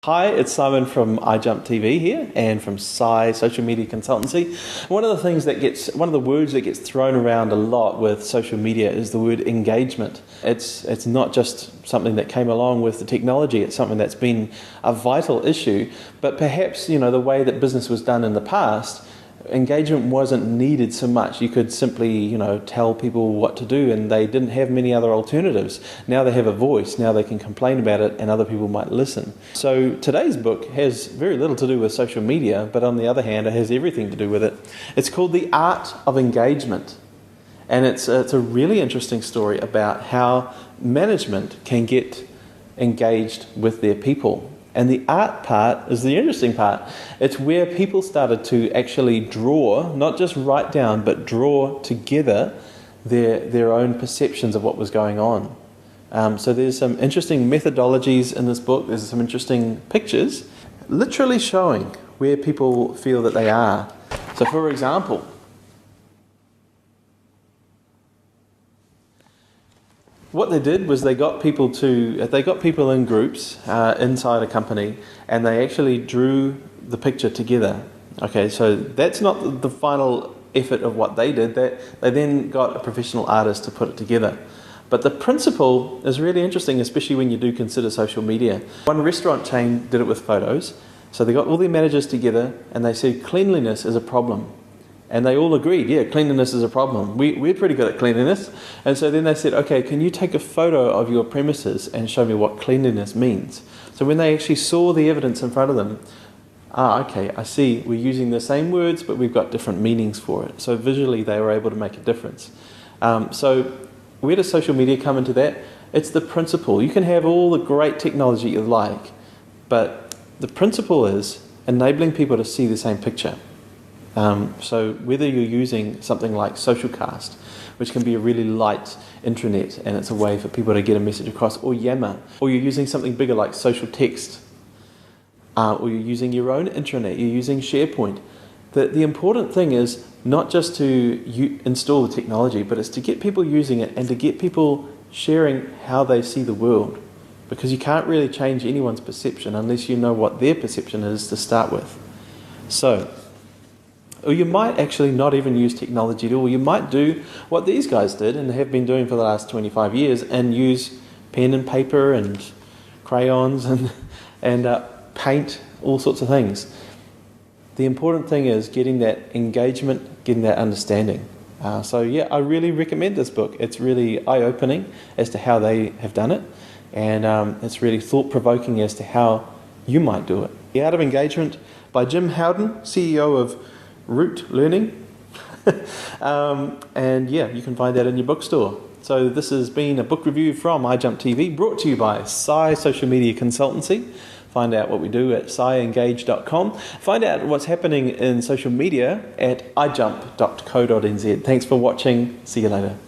Hi, it's Simon from iJumpTV here and from Social Media Consultancy. One of the words that gets thrown around a lot with social media is the word engagement. It's not just something that came along with the technology, it's something that's been a vital issue, but perhaps, the way that business was done in the past, engagement wasn't needed so much. You could simply, tell people what to do and they didn't have many other alternatives. Now they have a voice, now they can complain about it and other people might listen. So today's book has very little to do with social media, but on the other hand, it has everything to do with it. It's called The Art of Engagement. And it's a really interesting story about how management can get engaged with their people. And the art part is the interesting part. It's where people started to actually draw, not just write down, but draw together their own perceptions of what was going on. So there's some interesting methodologies in this book. There's some interesting pictures, literally showing where people feel that they are. So for example, what they did was they got people in groups inside a company, and they actually drew the picture together. Okay, so that's not the final effort of what they did. They then got a professional artist to put it together. But the principle is really interesting, especially when you do consider social media. One restaurant chain did it with photos. So they got all their managers together and they said cleanliness is a problem. And they all agreed, yeah, cleanliness is a problem. We're pretty good at cleanliness. And so then they said, okay, can you take a photo of your premises and show me what cleanliness means? So when they actually saw the evidence in front of them, okay, I see, we're using the same words, but we've got different meanings for it. So visually they were able to make a difference. So where does social media come into that? It's the principle. You can have all the great technology you like, but the principle is enabling people to see the same picture. So whether you're using something like Socialcast, which can be a really light intranet and it's a way for people to get a message across, or Yammer, or you're using something bigger like Social Text, or you're using your own intranet, you're using SharePoint, the important thing is not just to install the technology, but it's to get people using it and to get people sharing how they see the world. Because you can't really change anyone's perception unless you know what their perception is to start with. Or you might actually not even use technology at all. You might do what these guys did and have been doing for the last 25 years and use pen and paper and crayons and paint, all sorts of things. The important thing is getting that engagement, getting that understanding. So yeah, I really recommend this book. It's really eye-opening as to how they have done it, and it's really thought-provoking as to how you might do it. The Art of Engagement by Jim Howden, CEO of Root Learning. And yeah, you can find that in your bookstore. So this has been a book review from iJumpTV, brought to you by Social Media Consultancy. Find out what we do at sciengage.com. Find out what's happening in social media at iJump.co.nz. Thanks for watching. See you later.